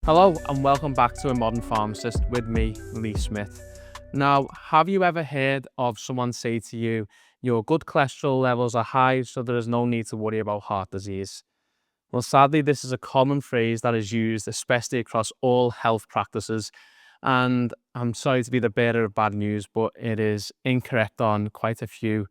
Hello and welcome back to A Modern Pharmacist with me, Lee Smith. Now, have you ever heard of someone say to you, your good cholesterol levels are high, so there is no need to worry about heart disease? Well, sadly, this is a common phrase that is used, especially across all health practices. And I'm sorry to be the bearer of bad news, but it is incorrect on quite a few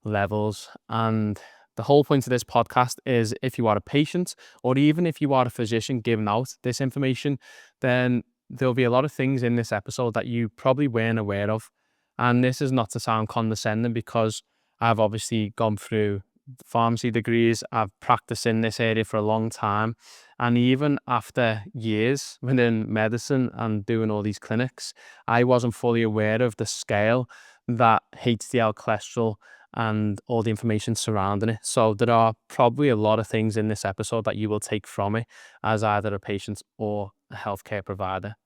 levels. And the whole point of this podcast is if you are a patient or even if you are a physician giving out this information, then there'll be a lot of things in this episode that you probably weren't aware of. And this is not to sound condescending because I've obviously gone through pharmacy degrees. I've practiced in this area for a long time. And even after years within medicine and doing all these clinics, I wasn't fully aware of the scale that HDL cholesterol and all the information surrounding it. So there are probably a lot of things in this episode that you will take from it as either a patient or a healthcare provider.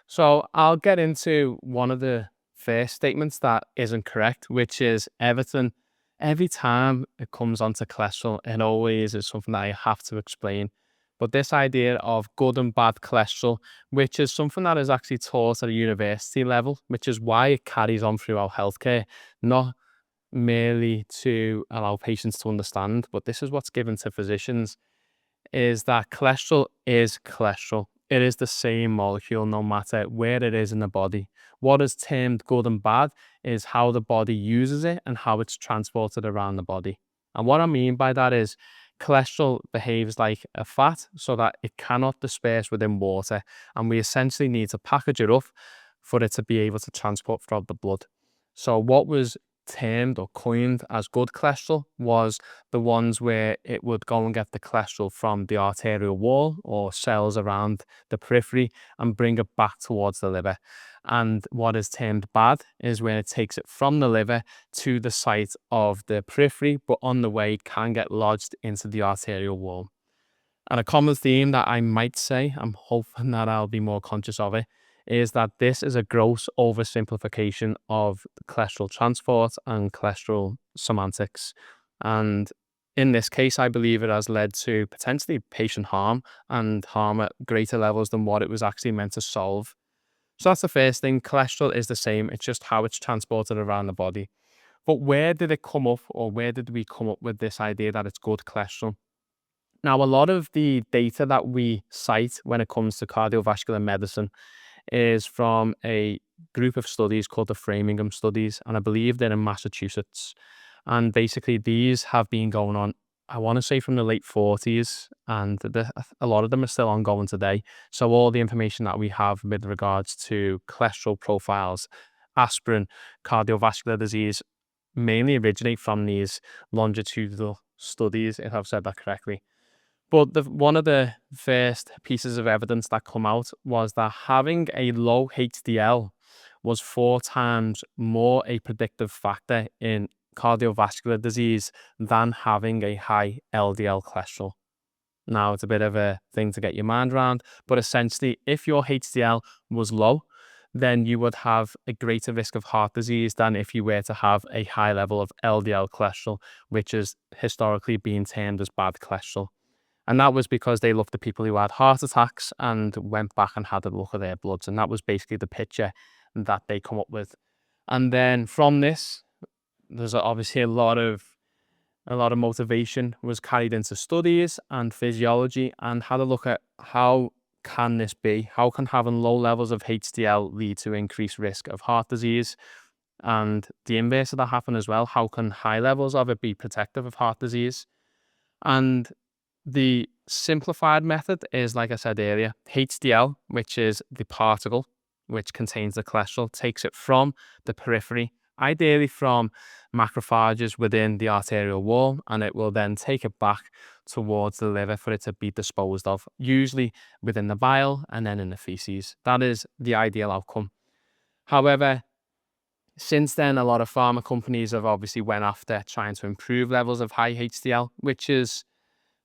So I'll get into one of the first statements that isn't correct, which is every time it comes onto cholesterol, it always is something that I have to explain. But this idea of good and bad cholesterol, which is something that is actually taught at a university level, which is why it carries on throughout healthcare, not merely to allow patients to understand, but this is what's given to physicians, is that cholesterol is cholesterol. It is the same molecule no matter where it is in the body. What is termed good and bad is how the body uses it and how it's transported around the body. And what I mean by that is cholesterol behaves like a fat so that it cannot disperse within water, and we essentially need to package it up for it to be able to transport throughout the blood. So what was termed or coined as good cholesterol was the ones where it would go and get the cholesterol from the arterial wall or cells around the periphery and bring it back towards the liver. And what is termed bad is when it takes it from the liver to the site of the periphery, but on the way can get lodged into the arterial wall. And a common theme that I might say, I'm hoping that I'll be more conscious of it, is that this is a gross oversimplification of cholesterol transport and cholesterol semantics. And in this case, I believe it has led to potentially patient harm and harm at greater levels than what it was actually meant to solve. So that's the first thing. Cholesterol is the same. It's just how it's transported around the body. But where did it come up, or where did we come up with this idea that it's good cholesterol? Now, a lot of the data that we cite when it comes to cardiovascular medicine is from a group of studies called the Framingham Studies, and I believe they're in Massachusetts. And basically, these have been going on, I want to say, from the late 40s, and a lot of them are still ongoing today. So all the information that we have with regards to cholesterol profiles, aspirin, cardiovascular disease, mainly originate from these longitudinal studies, if I've said that correctly. But one of the first pieces of evidence that come out was that having a low HDL was 4 times more a predictive factor in cardiovascular disease than having a high LDL cholesterol. Now, it's a bit of a thing to get your mind around, but essentially, if your HDL was low, then you would have a greater risk of heart disease than if you were to have a high level of LDL cholesterol, which is historically being termed as bad cholesterol. And that was because they looked at people who had heart attacks and went back and had a look at their bloods. And that was basically the picture that they come up with. And then from this, there's obviously a lot of motivation was carried into studies and physiology and had a look at how can this be? How can having low levels of HDL lead to increased risk of heart disease? And the inverse of that happen as well. How can high levels of it be protective of heart disease? And the simplified method is, like I said earlier, HDL, which is the particle which contains the cholesterol, takes it from the periphery, ideally from macrophages within the arterial wall, and it will then take it back towards the liver for it to be disposed of, usually within the bile and then in the feces. That is the ideal outcome. However, since then, a lot of pharma companies have obviously went after trying to improve levels of high HDL, which is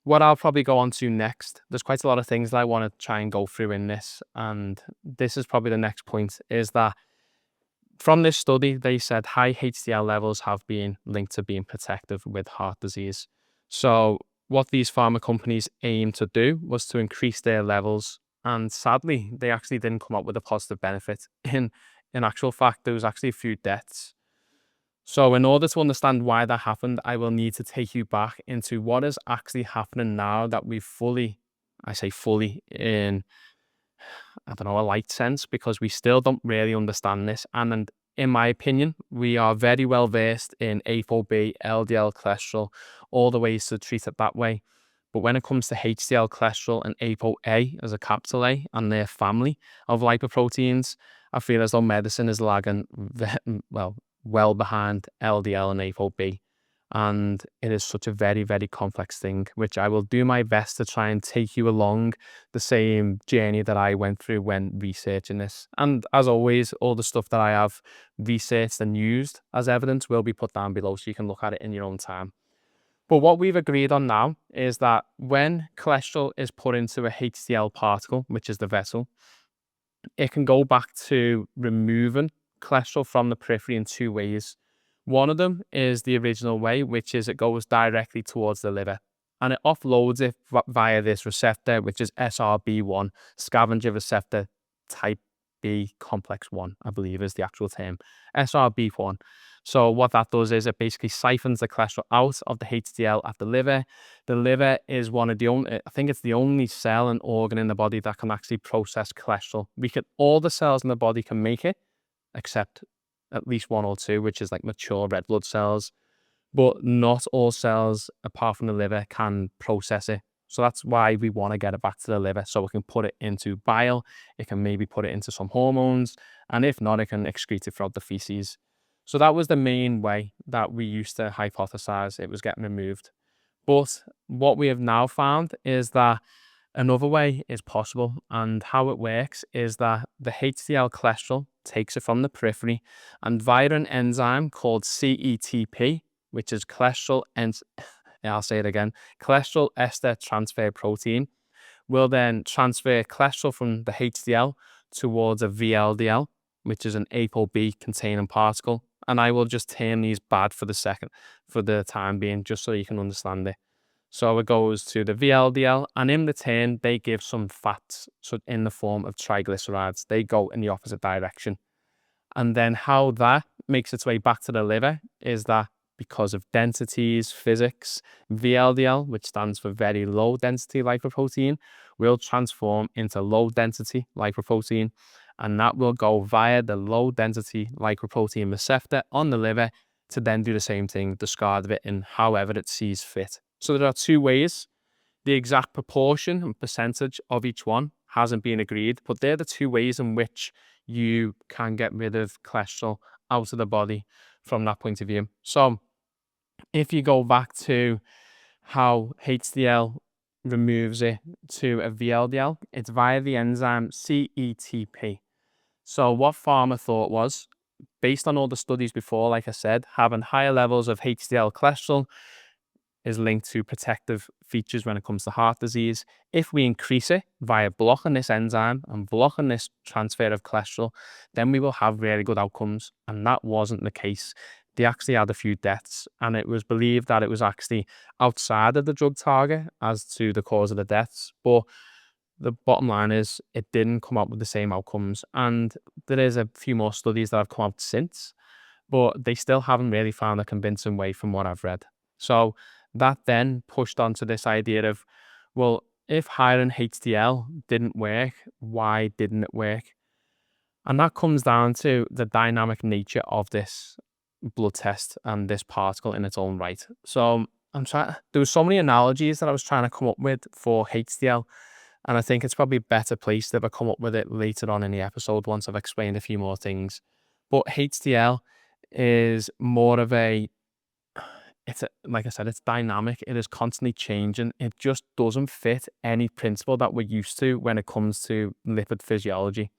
what I'll probably go on to next. There's quite a lot of things that I want to try and go through in this. And this is probably the next point, is that from this study, they said high HDL levels have been linked to being protective with heart disease. So what these pharma companies aim to do was to increase their levels And sadly, they actually didn't come up with a positive benefit. In actual fact, there was actually a few deaths. So in order to understand why that happened, I will need to take you back into what is actually happening now that we've fully, I say fully, in, I don't know, a light sense, because we still don't really understand this. And in my opinion, we are very well versed in apoB, LDL cholesterol, all the ways to treat it that way. But when it comes to HDL cholesterol and apoA as a capital A and their family of lipoproteins, I feel as though medicine is lagging well behind LDL and apoB. And it is such a very, very complex thing, which I will do my best to try and take you along the same journey that I went through when researching this. And as always, all the stuff that I have researched and used as evidence will be put down below so you can look at it in your own time. But what we've agreed on now is that when cholesterol is put into a HDL particle, which is the vessel, it can go back to removing cholesterol from the periphery in two ways. One of them is the original way, which is it goes directly towards the liver and it offloads it via this receptor, which is SRB1, scavenger receptor type B complex 1, I believe is the actual term, SRB1. So what that does is it basically siphons the cholesterol out of the HDL at the liver. The liver is one of the only, I think it's the only cell and organ in the body that can actually process cholesterol. All the cells in the body can make it, except at least one or two, which is like mature red blood cells. But not all cells, apart from the liver, can process it. So that's why we want to get it back to the liver, so we can put it into bile, it can maybe put it into some hormones, and if not, it can excrete it throughout the feces. So that was the main way that we used to hypothesize it was getting removed. But what we have now found is that another way is possible, and how it works is that the HDL cholesterol takes it from the periphery, and via an enzyme called CETP, which is I'll say it again, cholesterol ester transfer protein, will then transfer cholesterol from the HDL towards a VLDL, which is an apoB containing particle. And I will just term these bad for the time being, just so you can understand it. So it goes to the VLDL, and in return, they give some fats in the form of triglycerides. They go in the opposite direction. And then how that makes its way back to the liver is that because of densities, physics, VLDL, which stands for very low density lipoprotein, will transform into low density lipoprotein. And that will go via the low density lipoprotein receptor on the liver to then do the same thing, discard it in however it sees fit. So there are two ways. The exact proportion and percentage of each one hasn't been agreed, but they're the two ways in which you can get rid of cholesterol out of the body from that point of view. So if you go back to how HDL removes it to a VLDL, it's via the enzyme CETP. So what pharma thought was, based on all the studies before, like I said, having higher levels of HDL cholesterol is linked to protective features when it comes to heart disease. If we increase it via blocking this enzyme and blocking this transfer of cholesterol, then we will have really good outcomes. And that wasn't the case. They actually had a few deaths, and it was believed that it was actually outside of the drug target as to the cause of the deaths. But the bottom line is it didn't come up with the same outcomes. And there is a few more studies that have come out since, but they still haven't really found a convincing way from what I've read. So that then pushed on to this idea of, well, if higher in HDL didn't work, why didn't it work? And that comes down to the dynamic nature of this blood test and this particle in its own right. So there were so many analogies that I was trying to come up with for HDL, and I think it's probably a better place if I come up with it later on in the episode once I've explained a few more things. But HDL is more of like I said, it's dynamic. It is constantly changing. It just doesn't fit any principle that we're used to when it comes to lipid physiology.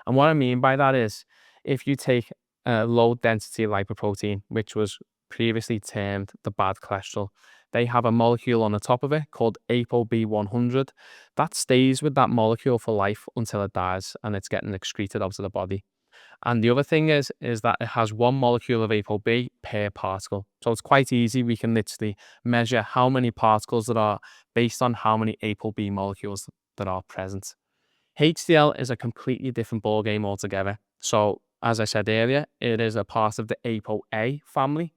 And what I mean by that is, if you take a low density lipoprotein, which was previously termed the bad cholesterol, they have a molecule on the top of it called apoB-100 that stays with that molecule for life until it dies and it's getting excreted out of the body. And the other thing is that it has one molecule of apoB per particle. So it's quite easy. We can literally measure how many particles there are based on how many apoB molecules that are present. HDL is a completely different ballgame altogether. So, as I said earlier, it is a part of the apoA family.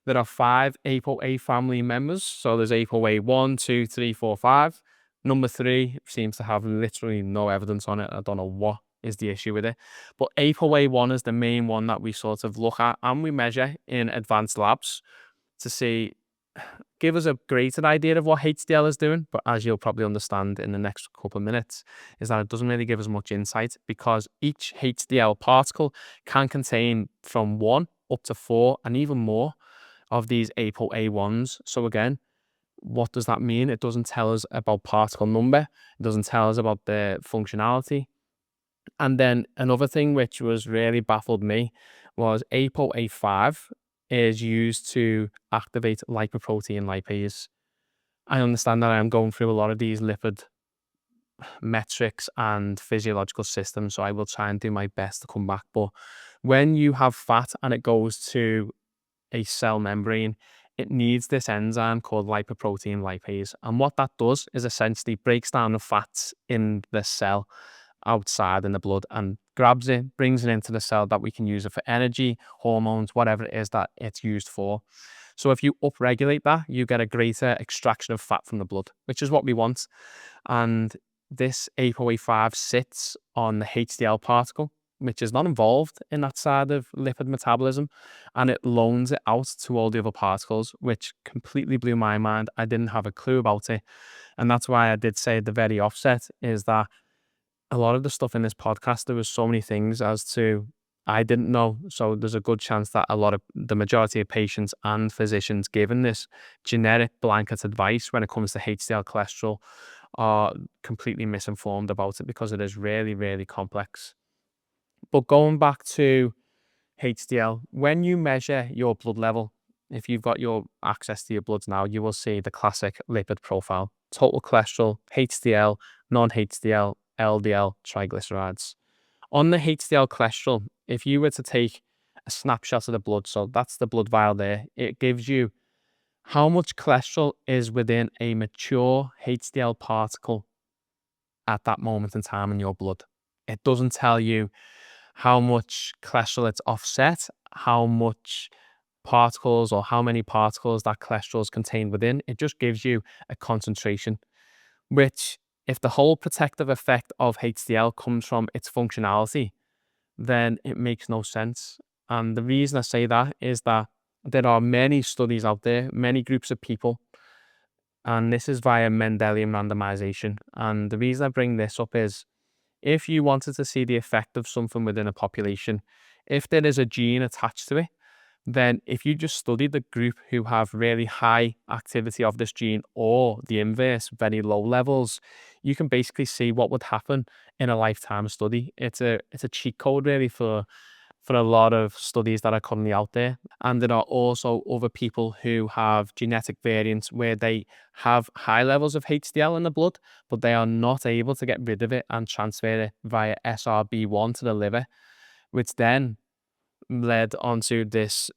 There are 5 apoA family members. So there's apoA 1, 2, 3, 4, 5. Number 3 seems to have literally no evidence on it. I don't know what is the issue with it. But apoA 1 is the main one that we sort of look at and we measure in advanced labs to see, give us a greater idea of what HDL is doing. But as you'll probably understand in the next couple of minutes, is that it doesn't really give us much insight because each HDL particle can contain from 1 up to 4 and even more of these apoA1s. So again, what does that mean? It doesn't tell us about particle number. It doesn't tell us about the functionality. And then another thing which was really baffled me was apoA5 is used to activate lipoprotein lipase. I understand that I am going through a lot of these lipid metrics and physiological systems, so I will try and do my best to come back. But when you have fat and it goes to a cell membrane, it needs this enzyme called lipoprotein lipase. And what that does is essentially breaks down the fats in the cell outside in the blood and grabs it, brings it into the cell that we can use it for energy, hormones, whatever it is that it's used for. So if you upregulate that, you get a greater extraction of fat from the blood, which is what we want. And this apoA5 sits on the HDL particle, which is not involved in that side of lipid metabolism, and it loans it out to all the other particles, which completely blew my mind. I didn't have a clue about it. And that's why I did say at the very offset is that a lot of the stuff in this podcast, there was so many things as to I didn't know. So there's a good chance that the majority of patients and physicians given this generic blanket advice when it comes to HDL cholesterol are completely misinformed about it because it is really, really complex. But going back to HDL, when you measure your blood level, if you've got your access to your bloods now, you will see the classic lipid profile: total cholesterol, HDL, non-HDL, LDL, triglycerides. On the HDL cholesterol, if you were to take a snapshot of the blood, so that's the blood vial there, it gives you how much cholesterol is within a mature HDL particle at that moment in time in your blood. It doesn't tell you how much cholesterol it's offset, how much particles or how many particles that cholesterol is contained within. It just gives you a concentration, which if the whole protective effect of HDL comes from its functionality, then it makes no sense. And the reason I say that is that there are many studies out there, many groups of people, and this is via Mendelian randomisation. And the reason I bring this up is if you wanted to see the effect of something within a population, if there is a gene attached to it, then if you just study the group who have really high activity of this gene or the inverse, very low levels, you can basically see what would happen in a lifetime study. It's a cheat code really for a lot of studies that are currently out there. And there are also other people who have genetic variants where they have high levels of HDL in the blood, but they are not able to get rid of it and transfer it via SRB1 to the liver, which then led onto this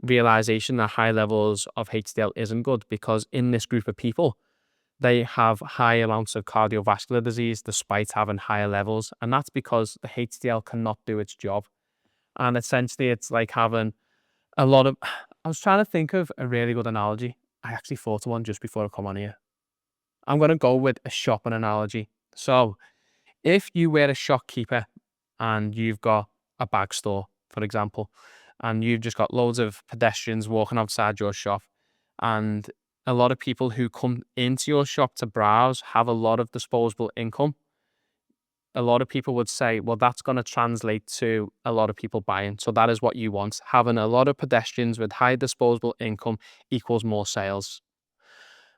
realization that high levels of HDL isn't good because in this group of people, they have high amounts of cardiovascular disease despite having higher levels. And that's because the HDL cannot do its job. And essentially, it's like having a lot of. I was trying to think of a really good analogy. I actually thought of one just before I come on here. I'm going to go with a shopping analogy. So, if you were a shopkeeper and you've got a bag store, for example, and you've just got loads of pedestrians walking outside your shop, and a lot of people who come into your shop to browse have a lot of disposable income, a lot of people would say, well, that's going to translate to a lot of people buying. So that is what you want. Having a lot of pedestrians with high disposable income equals more sales,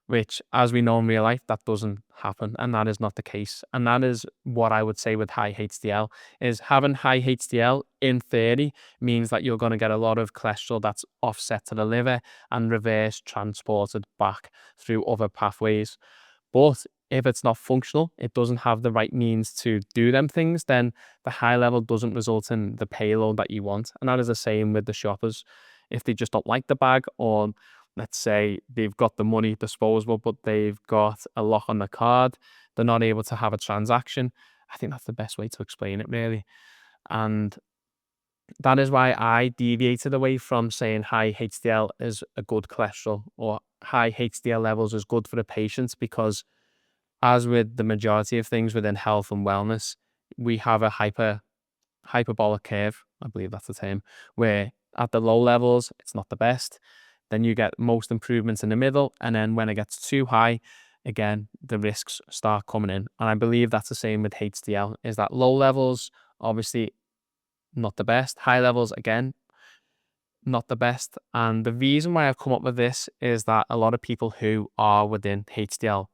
which, as we know in real life, that doesn't happen. And that is not the case. And that is what I would say with high HDL is having high HDL in theory means that you're going to get a lot of cholesterol that's offset to the liver and reverse transported back through other pathways. But if it's not functional, it doesn't have the right means to do them things, then the high level doesn't result in the payload that you want. And that is the same with the shoppers. If they just don't like the bag, or let's say they've got the money disposable, but they've got a lock on the card, they're not able to have a transaction. I think that's the best way to explain it, really. And that is why I deviated away from saying high HDL is a good cholesterol or high HDL levels is good for the patients, because as with the majority of things within health and wellness, we have a hyperbolic curve, I believe that's the term, where at the low levels, it's not the best. Then you get most improvements in the middle. And then when it gets too high, again, the risks start coming in. And I believe that's the same with HDL, is that low levels, obviously not the best. High levels, again, not the best. And the reason why I've come up with this is that a lot of people who are within HDL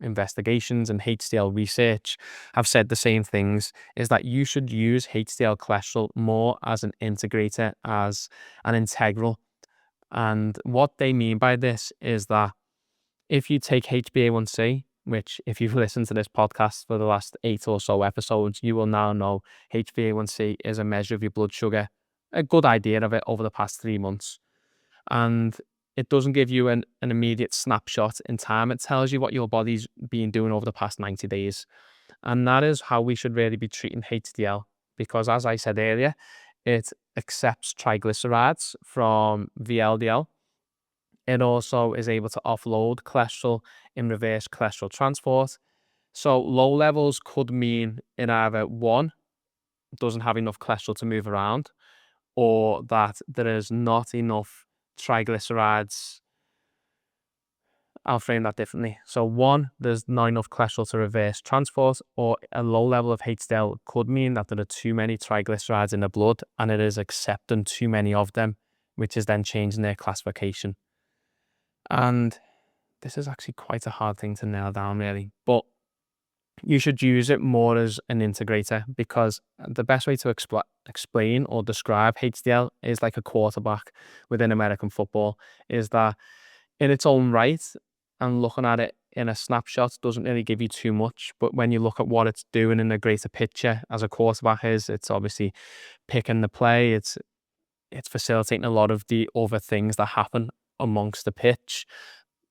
investigations and HDL research have said the same things, is that you should use HDL cholesterol more as an integrator, as an integral. And what they mean by this is that if you take HbA1c, which if you've listened to this podcast for the last 8 or so episodes, you will now know HbA1c is a measure of your blood sugar, a good idea of it over the past 3 months. And it doesn't give you an immediate snapshot in time. It tells you what your body's been doing over the past 90 days. And that is how we should really be treating HDL, because as I said earlier, it accepts triglycerides from VLDL. It also is able to offload cholesterol in reverse cholesterol transport. So low levels could mean in either one, doesn't have enough cholesterol to move around, or that there is not enough triglycerides. I'll frame that differently. So one, there's not enough cholesterol to reverse transport, or a low level of HDL could mean that there are too many triglycerides in the blood and it is accepting too many of them, which is then changing their classification. And this is actually quite a hard thing to nail down, really, but you should use it more as an integrator, because the best way to explain or describe HDL is like a quarterback within American football, is that in its own right, and looking at it in a snapshot doesn't really give you too much. But when you look at what it's doing in a greater picture, as a quarterback is, it's obviously picking the play. It's facilitating a lot of the other things that happen amongst the pitch.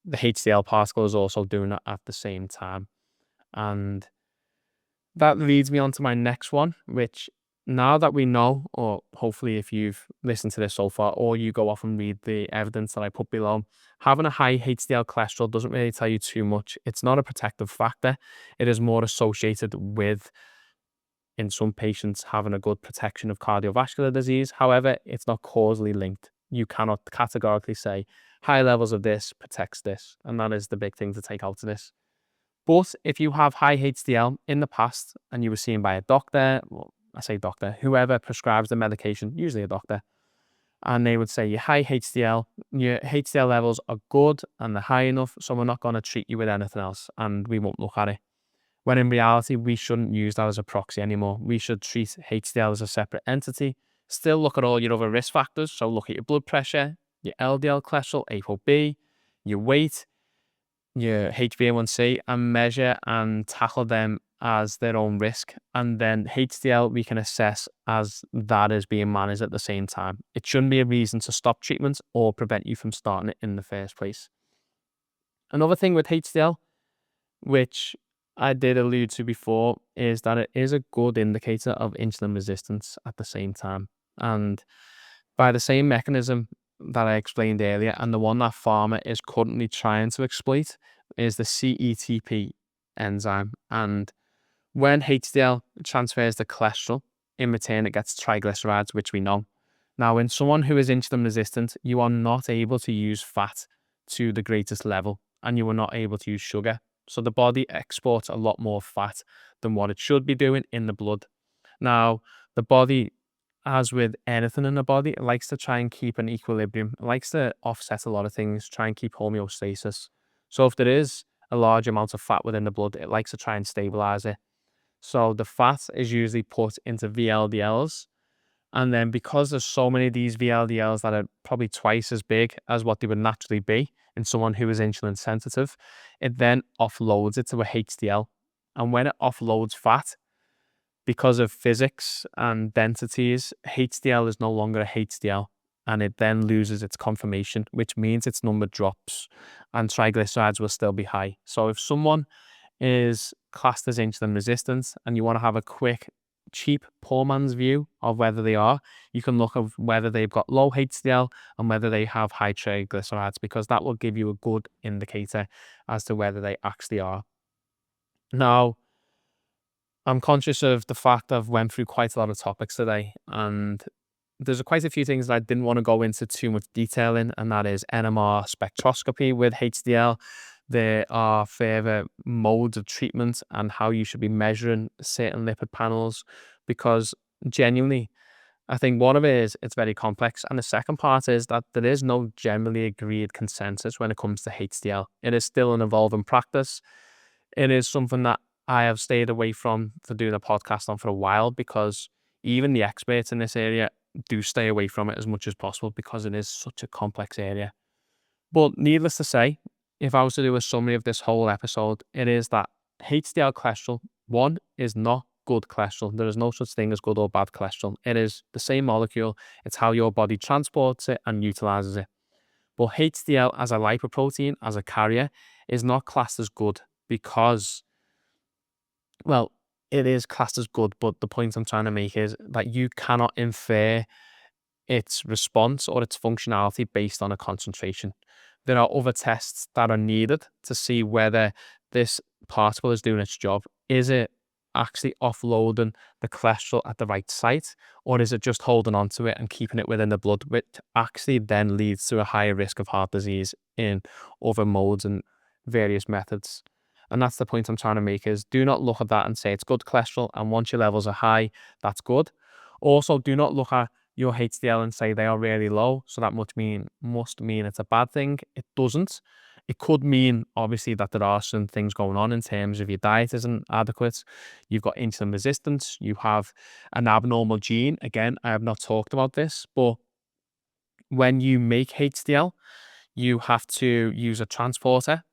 The HDL particle is also doing that at the same time. And that leads me on to my next one, which now that we know, or hopefully if you've listened to this so far, or you go off and read the evidence that I put below, having a high HDL cholesterol doesn't really tell you too much. It's not a protective factor. It is more associated with, in some patients, having a good protection of cardiovascular disease. However, it's not causally linked. You cannot categorically say high levels of this protects this. And that is the big thing to take out of this. But if you have high HDL in the past and you were seen by a doctor, well, I say doctor, whoever prescribes the medication, usually a doctor, and they would say your HDL levels are good and they're high enough, so we're not going to treat you with anything else and we won't look at it. When in reality, we shouldn't use that as a proxy anymore. We should treat HDL as a separate entity, still look at all your other risk factors. So look at your blood pressure, your LDL cholesterol, apoB, your weight, your HbA1c, and measure and tackle them as their own risk. And then HDL we can assess as that is being managed at the same time. It shouldn't be a reason to stop treatment or prevent you from starting it in the first place. Another thing with HDL, which I did allude to before, is that it is a good indicator of insulin resistance at the same time. And by the same mechanism that I explained earlier, and the one that pharma is currently trying to exploit, is the CETP enzyme. And when HDL transfers the cholesterol, in return it gets triglycerides, which we know. Now, in someone who is insulin resistant, you are not able to use fat to the greatest level, and you are not able to use sugar. So the body exports a lot more fat than what it should be doing in the blood. Now, the body, as with anything in the body, it likes to try and keep an equilibrium. It likes to offset a lot of things, try and keep homeostasis. So if there is a large amount of fat within the blood, it likes to try and stabilize it. So the fat is usually put into VLDLs. And then because there's so many of these VLDLs that are probably twice as big as what they would naturally be in someone who is insulin sensitive, it then offloads it to a HDL. And when it offloads fat, because of physics and densities, HDL is no longer a HDL, and it then loses its conformation, which means its number drops and triglycerides will still be high. So if someone is classed as insulin resistant and you want to have a quick, cheap, poor man's view of whether they are, you can look at whether they've got low HDL and whether they have high triglycerides, because that will give you a good indicator as to whether they actually are. Now, I'm conscious of the fact I've went through quite a lot of topics today, and there's quite a few things that I didn't want to go into too much detail in, and that is NMR spectroscopy with HDL. There are further modes of treatment and how you should be measuring certain lipid panels, because genuinely, I think one of it is it's very complex. And the second part is that there is no generally agreed consensus when it comes to HDL. It is still an evolving practice. It is something that I have stayed away from to do the podcast on for a while, because even the experts in this area do stay away from it as much as possible because it is such a complex area. But needless to say, if I was to do a summary of this whole episode, it is that HDL cholesterol, one, is not good cholesterol. There is no such thing as good or bad cholesterol. It is the same molecule. It's how your body transports it and utilizes it. But HDL as a lipoprotein, as a carrier, is not classed as good because, well, it is classed as good, but the point I'm trying to make is that you cannot infer its response or its functionality based on a concentration. There are other tests that are needed to see whether this particle is doing its job. Is it actually offloading the cholesterol at the right site, or is it just holding on to it and keeping it within the blood, which actually then leads to a higher risk of heart disease in other modes and various methods? And that's the point I'm trying to make, is do not look at that and say it's good cholesterol, and once your levels are high, that's good. Also, do not look at your HDL and say they are really low, so that must mean it's a bad thing. It doesn't. It could mean, obviously, that there are some things going on in terms of your diet isn't adequate. You've got insulin resistance. You have an abnormal gene. Again, I have not talked about this, but when you make HDL, you have to use a transporter.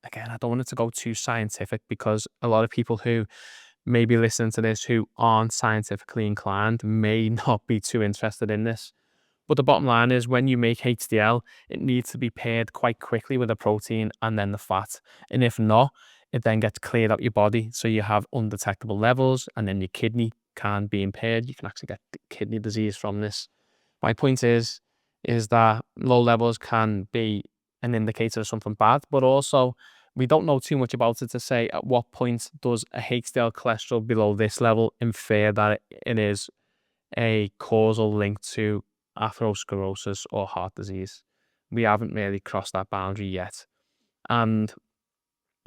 Again, I don't want it to go too scientific, because a lot of people who may be listening to this who aren't scientifically inclined may not be too interested in this. But the bottom line is, when you make HDL, it needs to be paired quite quickly with the protein and then the fat. And if not, it then gets cleared out your body. So you have undetectable levels, and then your kidney can be impaired. You can actually get kidney disease from this. My point is that low levels can be an indicator of something bad, but also we don't know too much about it to say at what point does a HDL cholesterol below this level infer that it is a causal link to atherosclerosis or heart disease. We haven't really crossed that boundary yet. And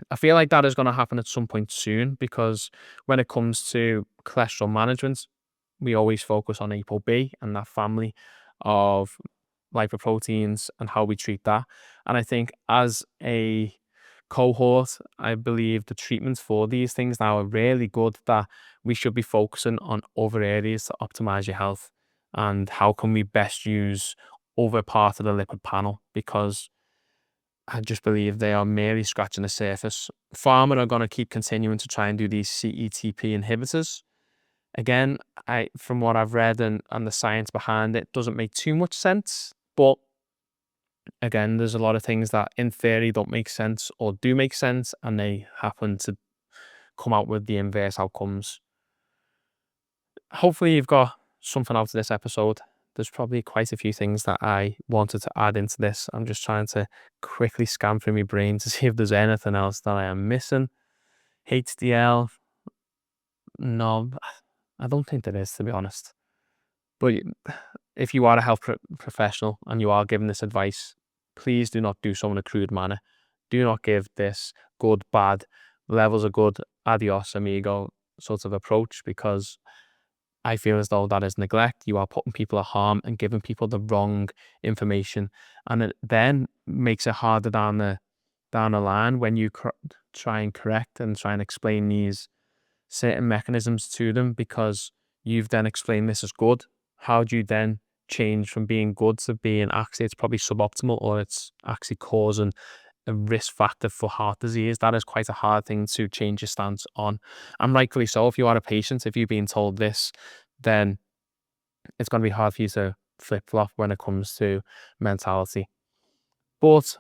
I feel like that is going to happen at some point soon, because when it comes to cholesterol management, we always focus on apoA and that family of lipoproteins and how we treat that. And I think as a cohort, I believe the treatments for these things now are really good, that we should be focusing on other areas to optimize your health, and how can we best use other parts of the lipid panel, because I just believe they are merely scratching the surface. Pharma are going to keep continuing to try and do these CETP inhibitors. Again, from what I've read and the science behind it, doesn't make too much sense. But again, there's a lot of things that in theory don't make sense or do make sense, and they happen to come out with the inverse outcomes. Hopefully you've got something out of this episode. There's probably quite a few things that I wanted to add into this. I'm just trying to quickly scan through my brain to see if there's anything else that I am missing. HDL, no, I don't think there is, to be honest. But if you are a health professional and you are giving this advice, please do not do so in a crude manner. Do not give this good, bad, levels are good, adios amigo sort of approach, because I feel as though that is neglect. You are putting people at harm and giving people the wrong information, and it then makes it harder down the line when you try and correct and try and explain these certain mechanisms to them, because you've then explained this as good. How do you then change from being good to being actually it's probably suboptimal, or it's actually causing a risk factor for heart disease? That is quite a hard thing to change your stance on, and rightfully so. If you are a patient, if you've been told this, then it's going to be hard for you to flip-flop when it comes to mentality. But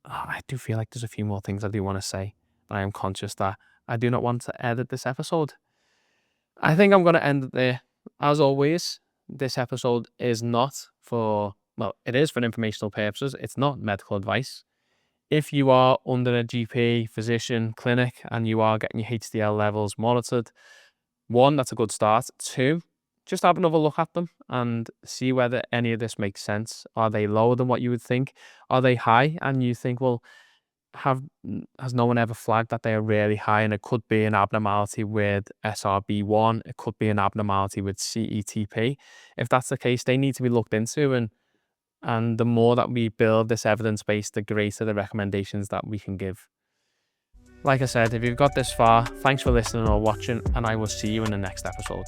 I do feel like there's a few more things I do want to say. I am conscious that I do not want to edit this episode. I think I'm going to end it there. As always, this episode is not for, well, it is for informational purposes. It's not medical advice. If you are under a GP, physician, clinic, and you are getting your HDL levels monitored, one, that's a good start. Two, just have another look at them and see whether any of this makes sense. Are they lower than what you would think? Are they high? And you think, well, has no one ever flagged that they are really high? And it could be an abnormality with SRB1. It could be an abnormality with CETP. If that's the case, they need to be looked into. And the more that we build this evidence base, the greater the recommendations that we can give. Like I said, if you've got this far, thanks for listening or watching, and I will see you in the next episode.